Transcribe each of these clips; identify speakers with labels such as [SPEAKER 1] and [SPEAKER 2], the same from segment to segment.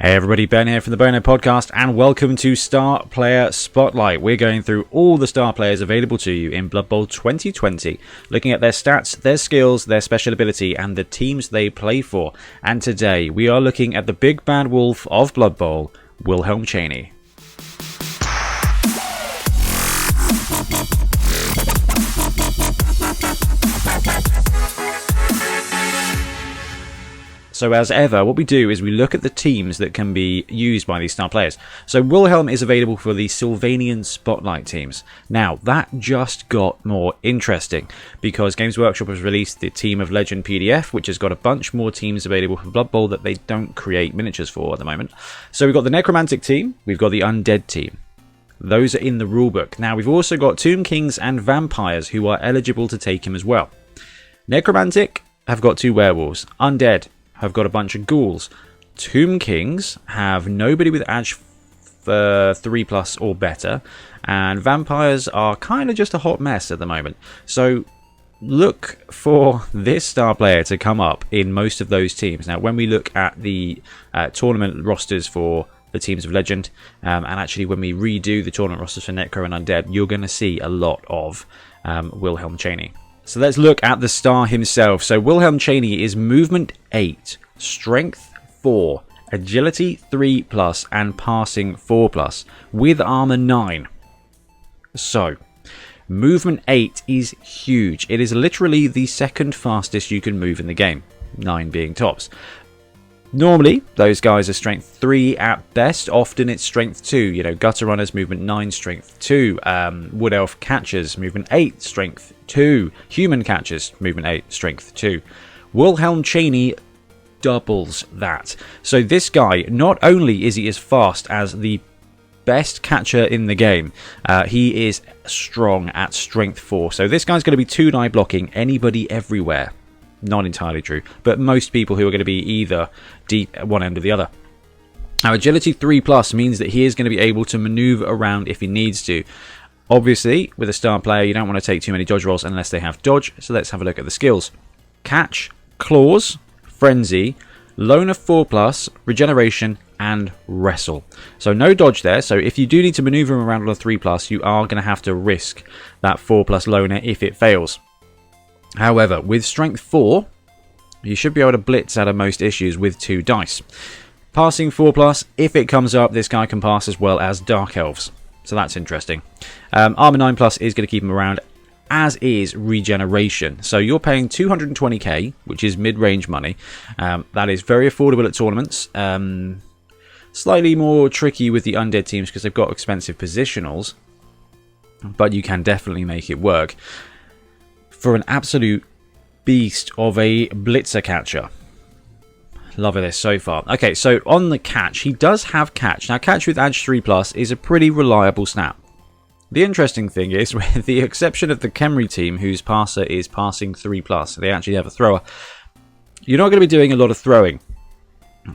[SPEAKER 1] Hey everybody, Ben here from the Bonehead podcast, and welcome to Star Player Spotlight. We're going through all the star players available to you in Blood Bowl 2020, looking at their stats, their skills, their special ability, and the teams they play for. And today, we are looking at the big bad wolf of Blood Bowl, Wilhelm Chaney. So as ever, what we do is we look at the teams that can be used by these star players. So Wilhelm is available for the Sylvanian Spotlight teams. Now, that just got more interesting because Games Workshop has released the Team of Legend PDF, which has got a bunch more teams available for Blood Bowl that they don't create miniatures for at the moment. So we've got the Necromantic team, we've got the Undead team. Those are in the rulebook. Now, we've also got Tomb Kings and Vampires who are eligible to take him as well. Necromantic have got 2 werewolves. Undead have got a bunch of ghouls. Tomb Kings have nobody with Edge 3+ or better, and Vampires are kind of just a hot mess at the moment. So look for this star player to come up in most of those teams. Now, when we look at the tournament rosters for the Teams of Legend, and actually when we redo the tournament rosters for Necro and Undead, you're going to see a lot of Wilhelm Chaney. So let's look at the star himself. So Wilhelm Chaney is movement 8, strength 4, agility 3+, and passing 4+, with armor 9. So movement 8 is huge. It is literally the second fastest you can move in the game, 9 being tops. Normally, those guys are strength 3 at best. Often it's strength 2. You know, Gutter Runners, movement 9, strength 2. Wood Elf Catchers, movement 8, strength 2. Human Catchers, movement 8, strength 2. Wilhelm Chaney doubles that. So this guy, not only is he as fast as the best catcher in the game, he is strong at strength 4. So this guy's going to be 2-die blocking anybody everywhere. Not entirely true, but most people who are going to be either deep at one end or the other. Now, agility 3+ means that he is going to be able to maneuver around if he needs to. Obviously, with a star player, you don't want to take too many dodge rolls unless they have dodge, so let's have a look at the skills. Catch, Claws, Frenzy, Loner 4+, Regeneration, and Wrestle. So no dodge there, so if you do need to maneuver him around on a 3+, you are going to have to risk that 4+ Loner if it fails. However, with strength 4, you should be able to blitz out of most issues with 2 dice. Passing 4+, if it comes up, this guy can pass as well as Dark Elves. So that's interesting. Armor 9+ is going to keep him around, as is Regeneration. So you're paying 220k, which is mid-range money. That is very affordable at tournaments. Slightly more tricky with the Undead teams because they've got expensive positionals. But you can definitely make it work. For an absolute beast of a blitzer catcher. Loving this so far. Okay, so on the catch, he does have catch. Now, catch with Edge 3+ is a pretty reliable snap. The interesting thing is, with the exception of the Khemri team, whose passer is passing 3+, they actually have a thrower, you're not going to be doing a lot of throwing.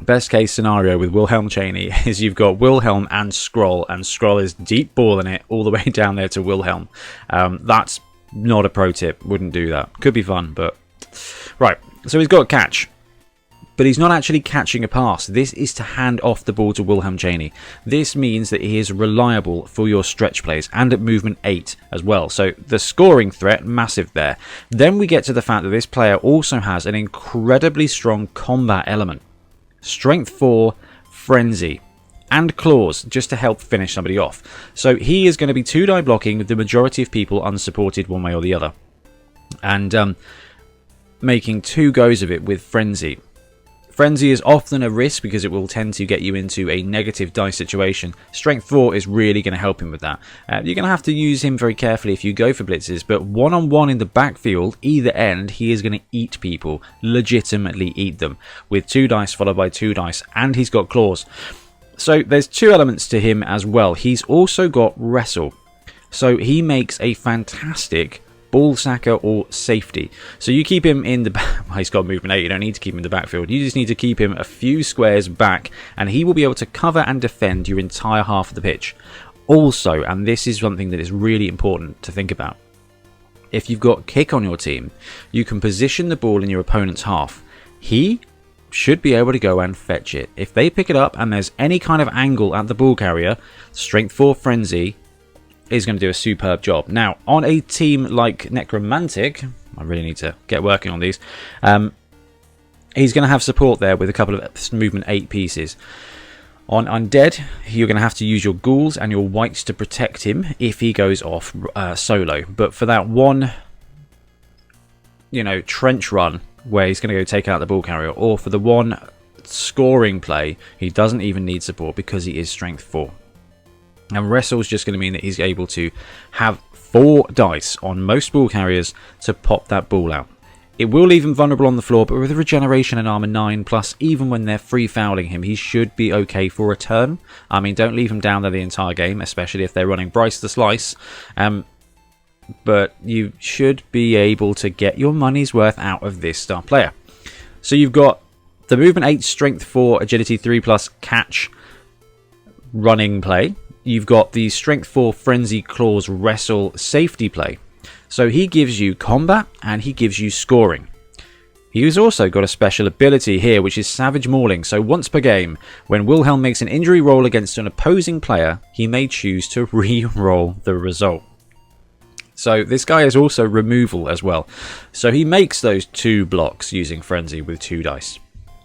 [SPEAKER 1] Best case scenario with Wilhelm Chaney is you've got Wilhelm and Skrull is deep balling it all the way down there to Wilhelm. That's not a pro tip, wouldn't do that. Could be fun, but... Right, so he's got catch. But he's not actually catching a pass. This is to hand off the ball to Wilhelm Chaney. This means that he is reliable for your stretch plays and at movement 8 as well. So the scoring threat, massive there. Then we get to the fact that this player also has an incredibly strong combat element. Strength 4, Frenzy, and Claws, just to help finish somebody off. So he is going to be 2-die blocking with the majority of people unsupported one way or the other. And making 2 goes of it with Frenzy. Frenzy is often a risk because it will tend to get you into a negative die situation. Strength 4 is really going to help him with that. You're going to have to use him very carefully if you go for blitzes, but one-on-one in the backfield, either end, he is going to eat people, legitimately eat them, with 2 dice followed by 2 dice, and he's got Claws. So there's 2 elements to him as well. He's also got Wrestle. So he makes a fantastic ball sacker or safety. So you keep him in the back. Well, he's got movement 8. You don't need to keep him in the backfield. You just need to keep him a few squares back, and he will be able to cover and defend your entire half of the pitch. Also, and this is something that is really important to think about, if you've got kick on your team, you can position the ball in your opponent's half. He should be able to go and fetch it. If they pick it up and there's any kind of angle at the ball carrier, Strength 4 Frenzy is going to do a superb job. Now, on a team like Necromantic, I really need to get working on these, he's going to have support there with a couple of movement 8 pieces. On Undead, you're going to have to use your ghouls and your wights to protect him if he goes off solo. But for that one, trench run where he's going to go take out the ball carrier, or for the one scoring play, he doesn't even need support because he is Strength 4. And Wrestle's just going to mean that he's able to have 4 dice on most ball carriers to pop that ball out. It will leave him vulnerable on the floor, but with regeneration and armor 9, plus even when they're free fouling him, he should be okay for a turn. I mean, don't leave him down there the entire game, especially if they're running Bryce the Slice. But you should be able to get your money's worth out of this star player. So you've got the movement 8, strength 4, agility 3 plus catch running play. You've got the strength 4 frenzy claws wrestle safety play. So he gives you combat and he gives you scoring. He's also got a special ability here, which is Savage Mauling. So once per game, when Wilhelm makes an injury roll against an opposing player, he may choose to re-roll the result. So this guy is also removal as well. So he makes those 2 blocks using Frenzy with 2 dice.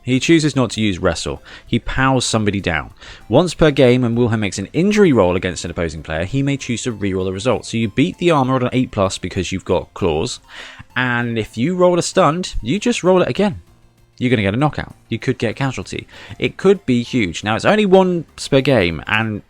[SPEAKER 1] He chooses not to use Wrestle. He powers somebody down. Once per game, when Wilhelm makes an injury roll against an opposing player, he may choose to reroll the result. So you beat the armor on an 8+ because you've got claws. And if you roll a stunned, you just roll it again. You're going to get a knockout. You could get casualty. It could be huge. Now, it's only once per game, and,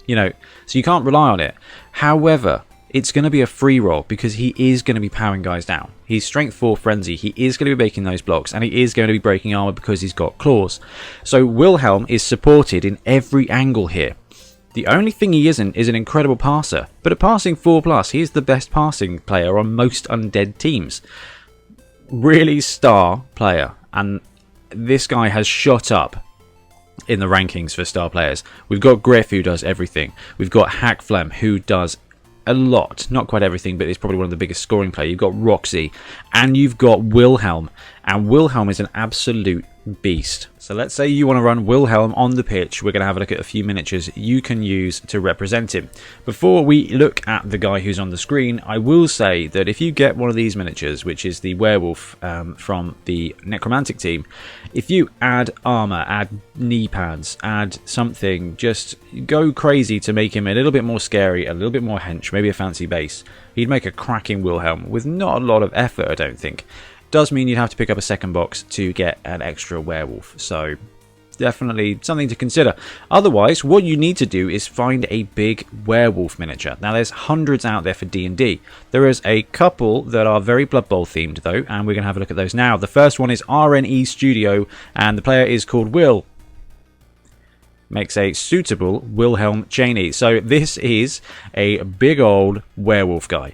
[SPEAKER 1] so you can't rely on it. However, it's going to be a free roll because he is going to be powering guys down. He's strength 4 frenzy. He is going to be making those blocks, and he is going to be breaking armor because he's got claws. So Wilhelm is supported in every angle here. The only thing he isn't is an incredible passer, but at passing 4+, he is the best passing player on most undead teams. Really star player, and this guy has shot up in the rankings for star players. We've got Griff, who does everything. We've got Hackflem, who does a lot, not quite everything, but it's probably one of the biggest scoring players. You've got Roxy, and you've got Wilhelm, and Wilhelm is an absolute beast. So let's say you want to run Wilhelm on the pitch. We're going to have a look at a few miniatures you can use to represent him. Before we look at the guy who's on the screen, I will say that if you get one of these miniatures, which is the werewolf from the Necromantic team, if you add armor, add knee pads, add something, just go crazy to make him a little bit more scary, a little bit more hench, maybe a fancy base, he'd make a cracking Wilhelm with not a lot of effort, I don't think. Does mean you'd have to pick up a second box to get an extra werewolf, so definitely something to consider. Otherwise, what you need to do is find a big werewolf miniature. Now, there's hundreds out there for D&D. There is a couple that are very Blood Bowl themed though, and we're going to have a look at those now. The first one is RNE Studio, and the player is called Will. Makes a suitable Wilhelm Chaney. So this is a big old werewolf guy.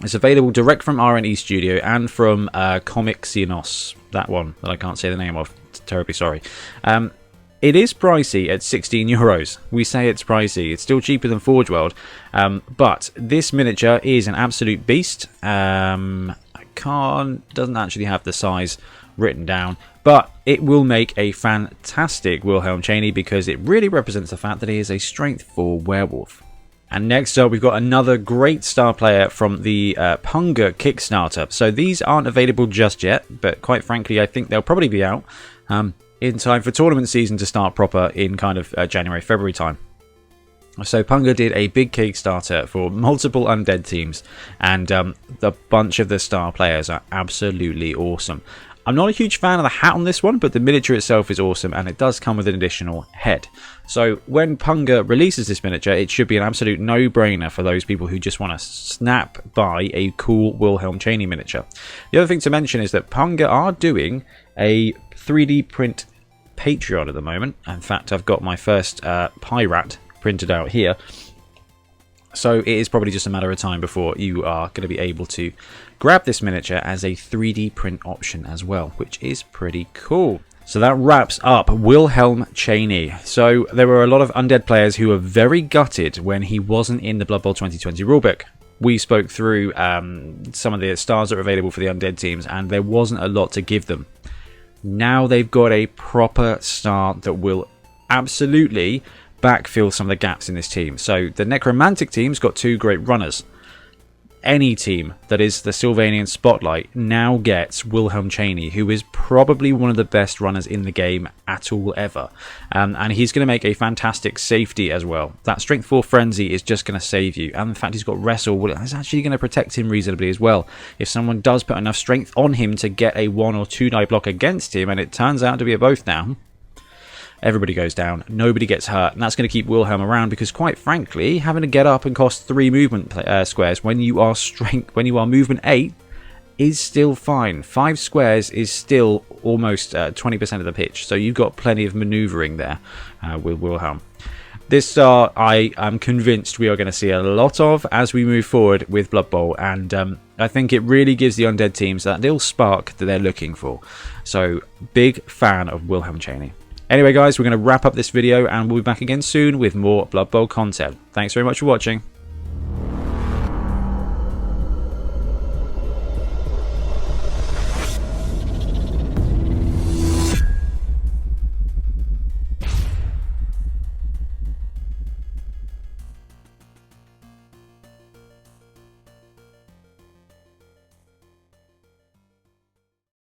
[SPEAKER 1] It's available direct from RNE Studio and from Comic Xenos, that one that I can't say the name of. Terribly sorry. It is pricey at €16. We say it's pricey. It's still cheaper than Forge World, but this miniature is an absolute beast. Doesn't actually have the size written down, but it will make a fantastic Wilhelm Chaney because it really represents the fact that he is a strength 4 werewolf. And next up, we've got another great star player from the Ponga Kickstarter. So these aren't available just yet, but quite frankly, I think they'll probably be out in time for tournament season to start proper in kind of January, February time. So Ponga did a big Kickstarter for multiple undead teams, and the bunch of the star players are absolutely awesome. I'm not a huge fan of the hat on this one, but the miniature itself is awesome, and it does come with an additional head. So when Ponga releases this miniature, it should be an absolute no-brainer for those people who just want to snap by a cool Wilhelm Chaney miniature. The other thing to mention is that Ponga are doing a 3D print Patreon at the moment. In fact, I've got my first Pirate printed out here. So it is probably just a matter of time before you are going to be able to grab this miniature as a 3D print option as well, which is pretty cool. So that wraps up Wilhelm Chaney. So there were a lot of undead players who were very gutted when he wasn't in the Blood Bowl 2020 rulebook. We spoke through some of the stars that are available for the undead teams, and there wasn't a lot to give them. Now they've got a proper start that will absolutely backfill some of the gaps in this team. So the Necromantic team's got 2 great runners. Any team that is the Sylvanian Spotlight now gets Wilhelm Chaney, who is probably one of the best runners in the game at all ever. And he's going to make a fantastic safety as well. That Strength 4 Frenzy is just going to save you. And the fact he's got Wrestle, well, it's actually going to protect him reasonably as well. If someone does put enough strength on him to get a 1 or 2 die block against him, and it turns out to be a both down, everybody goes down, nobody gets hurt, and that's going to keep Wilhelm around, because quite frankly, having to get up and cost 3 movement squares when you are movement 8 is still fine. 5 squares is still almost 20% of the pitch, so you've got plenty of manoeuvring there with Wilhelm. This star, I am convinced we are going to see a lot of as we move forward with Blood Bowl, and I think it really gives the undead teams that little spark that they're looking for. So, big fan of Wilhelm Chaney. Anyway guys, we're going to wrap up this video and we'll be back again soon with more Blood Bowl content. Thanks very much for watching.